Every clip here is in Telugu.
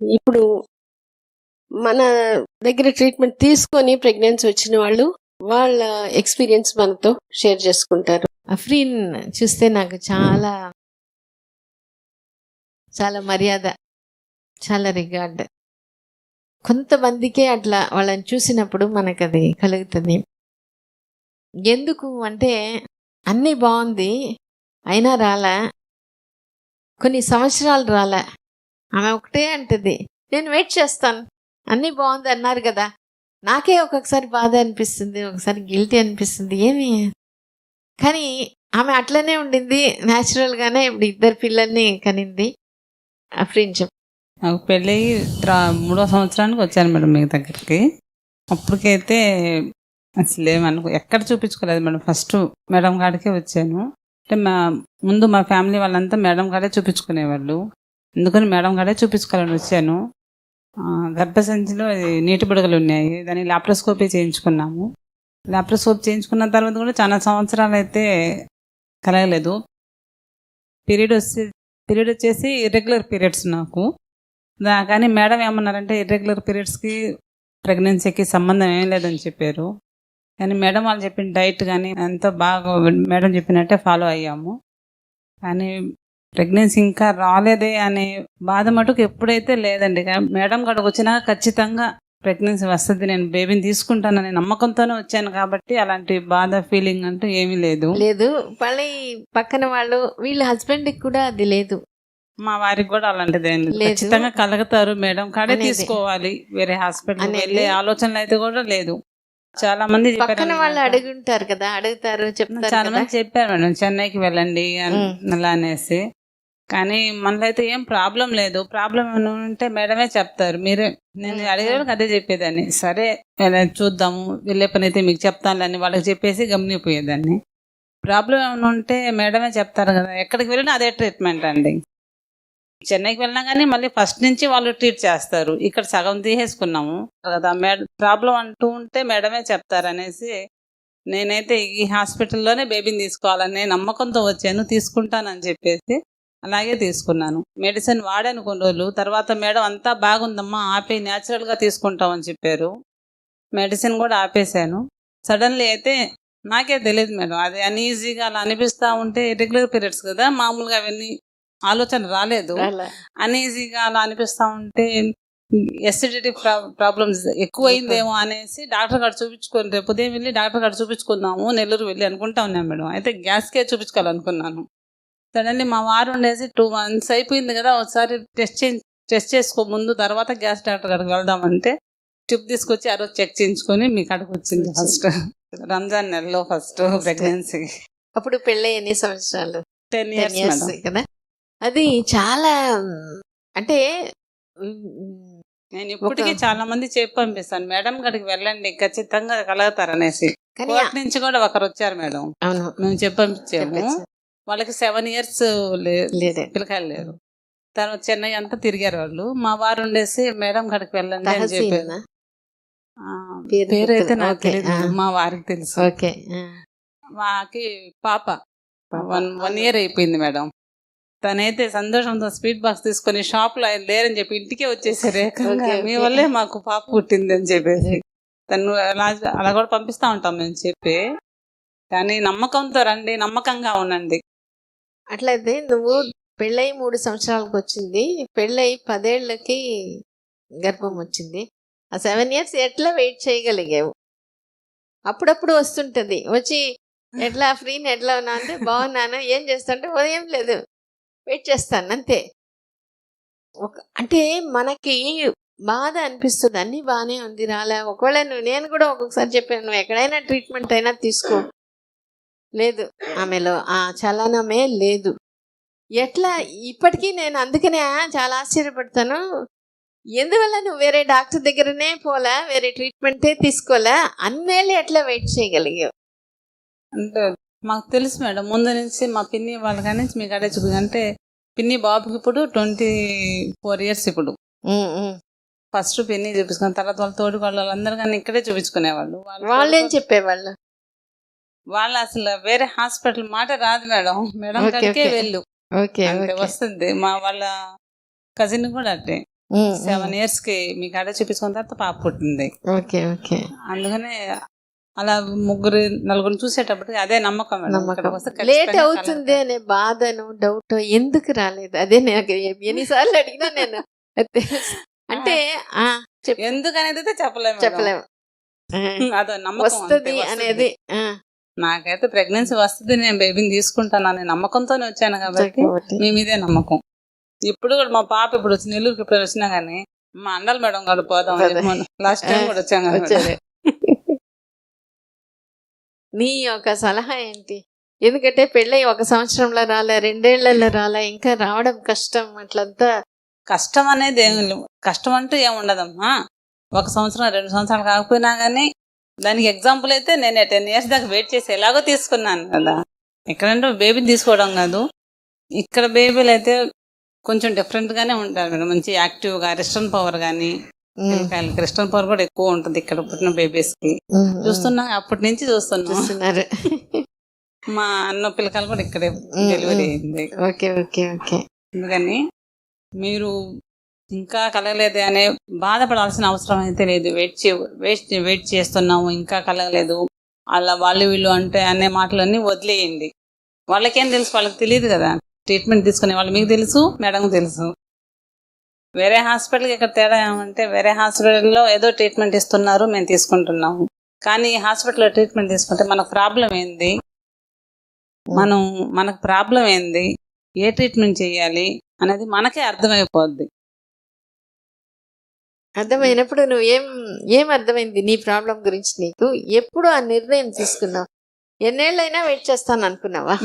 ఇప్పుడు మన దగ్గర ట్రీట్మెంట్ తీసుకొని ప్రెగ్నెన్సీ వచ్చిన వాళ్ళు వాళ్ళ ఎక్స్పీరియన్స్ మనతో షేర్ చేసుకుంటారు. అఫ్రీన్ చూస్తే నాకు చాలా చాలా మర్యాద, చాలా రిగార్డ్. కొంతమందికే అట్లా వాళ్ళని చూసినప్పుడు మనకు అది కలుగుతుంది. ఎందుకు అంటే అన్నీ బాగుంది, అయినా రాలే, కొన్ని సంవత్సరాలు రాలే. ఆమె ఒకటే అంటది, నేను వెయిట్ చేస్తాను, అన్నీ బాగుంది అన్నారు కదా. నాకే ఒక్కొక్కసారి బాధ అనిపిస్తుంది, ఒకసారి గిల్టీ అనిపిస్తుంది, ఏమి. కానీ ఆమె అట్లనే ఉండింది, న్యాచురల్గానే ఇప్పుడు 2 పిల్లల్ని కనింది. అఫ్రీన్ చెప్పు. నాకు పెళ్ళి 3వ సంవత్సరానికి వచ్చాను మేడం మీ దగ్గరికి. అప్పటికైతే అసలు ఎక్కడ చూపించుకోలేదు మేడం. ఫస్ట్ మేడం కాడికే వచ్చాను. అంటే ముందు మా ఫ్యామిలీ వాళ్ళంతా మేడం కాడే చూపించుకునేవాళ్ళు. ఎందుకని మేడం కాడే చూపించుకోవాలని వచ్చాను. గర్భసంచిలో నీటి బుడగలు ఉన్నాయి, దాన్ని లాప్రోస్కోపీ చేయించుకున్నాము. లాప్రోస్కోపీ చేయించుకున్న తర్వాత కూడా చాలా సంవత్సరాలు అయితే కలగలేదు. పీరియడ్ వచ్చేసి ఇర్రెగ్యులర్ పీరియడ్స్ నాకు. కానీ మేడం ఏమన్నారంటే ఇర్రెగ్యులర్ పీరియడ్స్కి ప్రెగ్నెన్సీకి సంబంధం ఏం లేదని చెప్పారు. కానీ మేడం వాళ్ళు చెప్పిన డైట్ కానీ అంతా బాగా మేడం చెప్పినట్టే ఫాలో అయ్యాము. కానీ ప్రెగ్నెన్సీ ఇంకా రాలేదే అనే బాధ మటుకు ఎప్పుడైతే లేదండి. మేడం కాడికి వచ్చినాక ఖచ్చితంగా ప్రెగ్నెన్సీ వస్తుంది, నేను బేబీని తీసుకుంటాననే నమ్మకంతోనే వచ్చాను. కాబట్టి అలాంటి బాధ ఫీలింగ్ అంటూ ఏమీ లేదు. మళ్ళీ పక్కన వాళ్ళు వీళ్ళ హస్బెండ్కి కూడా అది లేదు. మా వారికి కూడా అలాంటిది ఖచ్చితంగా కలుగుతారు, మేడం కాడే తీసుకోవాలి, వేరే హాస్పిటల్ వెళ్ళే ఆలోచనలు అయితే కూడా లేదు. చాలా మంది పక్కన వాళ్ళు అడుగుంటారు కదా, అడుగుతారు, చెప్తారు. చాలా మంది చెప్పారు మేడం చెన్నైకి వెళ్ళండి అలా అనేసి. కానీ మనలో అయితే ఏం ప్రాబ్లం లేదు. ప్రాబ్లం ఏమైనా ఉంటే మేడమే చెప్తారు. నేను అడిగేవాళ్ళకి అదే చెప్పేదాన్ని, సరే చూద్దాము, వెళ్ళే పని అయితే మీకు చెప్తానులని వాళ్ళకి చెప్పేసి గమనిపోయేదాన్ని. ప్రాబ్లం ఏమైనా ఉంటే మేడమే చెప్తారు కదా. ఎక్కడికి వెళ్ళినా అదే ట్రీట్మెంట్ అండి. చెన్నైకి వెళ్ళినా కానీ మళ్ళీ ఫస్ట్ నుంచి వాళ్ళు ట్రీట్ చేస్తారు. ఇక్కడ సగం తీసేసుకున్నాము కదా, ప్రాబ్లం అంటూ ఉంటే మేడమే చెప్తారనేసి నేనైతే ఈ హాస్పిటల్లోనే బేబీని తీసుకోవాలనే నమ్మకంతో వచ్చాను. తీసుకుంటానని చెప్పేసి అలాగే తీసుకున్నాను. మెడిసిన్ వాడాను కొన్ని రోజులు. తర్వాత మేడం అంతా బాగుందమ్మా, ఆపే న్యాచురల్గా తీసుకుంటామని చెప్పారు. మెడిసిన్ కూడా ఆపేశాను. సడన్లీ అయితే నాకే తెలియదు మేడం, అది అన్ఈజీగా అలా అనిపిస్తూ ఉంటే రెగ్యులర్ పీరియడ్స్ కదా, మామూలుగా అవన్నీ ఆలోచన రాలేదు. అన్ఈజీగా అలా అనిపిస్తూ ఉంటే ఎసిడిటీ ప్రాబ్లమ్స్ ఎక్కువైందేమో అనేసి డాక్టర్ గారు చూపించుకొని రేపు ఉదయం వెళ్ళి డాక్టర్ గారు చూపించుకుందాము నెల్లూరు వెళ్ళి అనుకుంటా ఉన్నాను మేడం. అయితే గ్యాస్కే చూపించుకోవాలనుకున్నాను. సడన్లీ మా వారు ఉండేసి 2 months అయిపోయింది కదా, ఒకసారి టెస్ట్ చేసుకో ముందు, తర్వాత గ్యాస్ డాక్టర్ గారికి వెళ్దామంటే ట్యూబ్ తీసుకొచ్చి ఆ రోజు చెక్ చేయించుకొని మీ కాడికి వచ్చింది. ఫస్ట్ రంజాన్ నెలలో ఫస్ట్ ప్రెగ్నెన్సీ. అప్పుడు పెళ్ళి ఎన్ని సంవత్సరాలు? 10 years కదా. అది చాలా, అంటే నేను ఇప్పటికీ చాలా మంది చెప్పి పంపిస్తాను, మేడం గడికి వెళ్ళండి ఖచ్చితంగా కలుగుతారనేసి. కోర్టు నుంచి కూడా ఒకరు వచ్చారు మేడం, మేము చెప్పి పంపించాము. వాళ్ళకి 7 years పిల్లకాయలు లేరు. తర్వాత చెన్నై అంతా తిరిగారు వాళ్ళు. మా వారు ఉండేసి మేడం గడికి వెళ్ళండి అని చెప్పారు. పేరైతే నాకు తెలియదు, మా వారికి తెలుసు. మాకి పాప 1 year అయిపోయింది మేడం. తనైతే సంతోషంతో స్వీట్ బాక్స్ తీసుకొని షాప్లో ఆయన లేరని చెప్పి ఇంటికే వచ్చేసారు. మీ వల్లే మాకు పాప పుట్టింది అని చెప్పేసి తను అలా కూడా పంపిస్తూ ఉంటాం మేము చెప్పి. కానీ నమ్మకంతో రండి, నమ్మకంగా ఉండండి. అట్లయితే నువ్వు పెళ్ళై 3 సంవత్సరాలకు వచ్చింది, పెళ్ళై 10 ఏళ్ళకి గర్భం వచ్చింది. ఆ 7 years ఎట్లా వెయిట్ చేయగలిగావు? అప్పుడప్పుడు వస్తుంటుంది, వచ్చి ఎట్లా ఫ్రీని ఎట్లా ఉన్నా అంటే బాగున్నాను, ఏం చేస్తుంటే ఏం లేదు, వెయిట్ చేస్తాను అంతే. అంటే మనకి బాధ అనిపిస్తుంది, అన్నీ బాగానే ఉంది రాలే. ఒకవేళ నేను కూడా ఒక్కొక్కసారి చెప్పాను, నువ్వు ఎక్కడైనా ట్రీట్మెంట్ అయినా తీసుకో, లేదు ఆమెలో చలనమే లేదు. ఎట్లా ఇప్పటికీ నేను అందుకనే చాలా ఆశ్చర్యపడతాను, ఎందువల్ల నువ్వు వేరే డాక్టర్ దగ్గరనే పోలే, వేరే ట్రీట్మెంటే తీసుకోలే, అన్నేళ్ళు ఎట్లా వెయిట్ చేయగలిగావు? అంటే మాకు తెలుసు మేడం ముందు నుంచి, మా పిన్ని వాళ్ళ కానీ నుంచి మీకు అడే చూపి. అంటే పిన్ని బాబుకి ఇప్పుడు 24 years. ఇప్పుడు ఫస్ట్ పిన్ని చూపించుకున్న తర్వాత వాళ్ళ తోటి వాళ్ళందరూ కానీ ఇక్కడే చూపించుకునేవాళ్ళు. వాళ్ళు ఏం చెప్పేవాళ్ళు? వాళ్ళు అసలు వేరే హాస్పిటల్ మాట రాదు మేడం, మేడం దగ్గరికే వెళ్ళు అంటే వస్తుంది. మా వాళ్ళ కజిన్ కూడా అట్టే 7 years కి మీకు అడే చూపించుకున్న తర్వాత పాప పుట్టింది. Okay okay. అందుకనే అలా నలుగురు చూసేటప్పటికి అదే నమ్మకం మేడం. ఇక్కడికి వస్తే లేట్ ఖచ్చితంగా అవుతుంది అనే బాధను డౌట్ ఎందుకు రాలేదు? అదే నాకు ఎన్నిసార్లు అడిగినా నేను అంటే ఎందుకనేది అయితే చెప్పలేము. చెప్పలేము. అదో నమ్మకం వస్తుంది అనేది. నాకైతే ప్రెగ్నెన్సీ వస్తుంది, నేను బేబీని తీసుకుంటాను అనే నమ్మకంతోనే వచ్చాను కాబట్టి మీ మీదే నమ్మకం. ఇప్పుడు కూడా మా పాప ఇప్పుడు వచ్చి నెల్లూరుకి ఇప్పుడు వచ్చినా కానీ మా అండాలి మేడం కూడా పోదాం లాస్ట్ టైం కూడా వచ్చాం కదా. నీ యొక్క సలహా ఏంటి? ఎందుకంటే పెళ్ళై 1 సంవత్సరంలో రాలే, 2 ఏళ్లలో రాలే, ఇంకా రావడం కష్టం. అట్లంతా కష్టం అనేది కష్టం అంటూ ఏముండదమ్మా. 1 సంవత్సరం 2 సంవత్సరాలు కాకపోయినా కానీ దానికి ఎగ్జాంపుల్ అయితే నేను 10 years దాకా వెయిట్ చేసి ఎలాగో తీసుకున్నాను కదా. ఇక్కడంటే బేబీని తీసుకోవడం కాదు, ఇక్కడ బేబీలు అయితే కొంచెం డిఫరెంట్గానే ఉంటారు మేడం. మంచి యాక్టివ్గా రెస్టర్న్ పవర్ కానీ రెస్టర్న్ పవర్ కూడా ఎక్కువ ఉంటుంది ఇక్కడ పుట్టిన బేబీస్కి. చూస్తున్నా అప్పటి నుంచి చూస్తున్నారు. మా అన్న పిల్లకాయలు కూడా ఇక్కడే డెలివరీ అయింది. Okay okay okay. అందుకని మీరు ఇంకా కలగలేదు అనే బాధపడాల్సిన అవసరం అయితే లేదు. వెయిట్ చేస్తున్నాము ఇంకా కలగలేదు అలా వాళ్ళు వీళ్ళు అంటే అనే మాటలన్నీ వదిలేయండి. వాళ్ళకేం తెలుసు, వాళ్ళకి తెలియదు కదా. ట్రీట్మెంట్ తీసుకునే వాళ్ళు మీకు తెలుసు, మేడంకి తెలుసు. వేరే హాస్పిటల్కి ఇక్కడ తేడా ఏమంటే వేరే హాస్పిటల్లో ఏదో ట్రీట్మెంట్ ఇస్తున్నారు, మేము తీసుకుంటున్నాము. కానీ ఈ హాస్పిటల్లో ట్రీట్మెంట్ తీసుకుంటే మనకు ప్రాబ్లం ఏంది, మనకు ప్రాబ్లం ఏంది, ఏ ట్రీట్మెంట్ చేయాలి అనేది మనకే అర్థమైపోద్ది. అర్థమైనప్పుడు నువ్వు ఏం అర్థమైంది నీ ప్రాబ్లం గురించి? నీకు ఎప్పుడు ఆ నిర్ణయం తీసుకున్నావు? ఎన్నేళ్ళైనా వెయిట్ చేస్తాను అనుకున్నావా?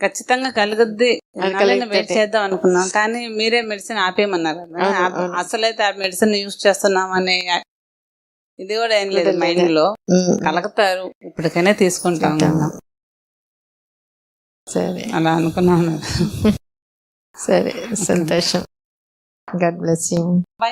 ఖచ్చితంగా కలుగుద్ది, వెయిట్ చేద్దాం అనుకున్నాం. కానీ మీరే మెడిసిన్ ఆపేయమన్నారు. అసలైతే ఆ మెడిసిన్ యూజ్ చేస్తున్నామనే ఇది కూడా ఏం లేదు మైండ్ లో. కలుగుతారు, ఇప్పటికైనా తీసుకుంటాం సరే అలా అనుకున్నాను. సరే, సంతోషం. God bless you. బై.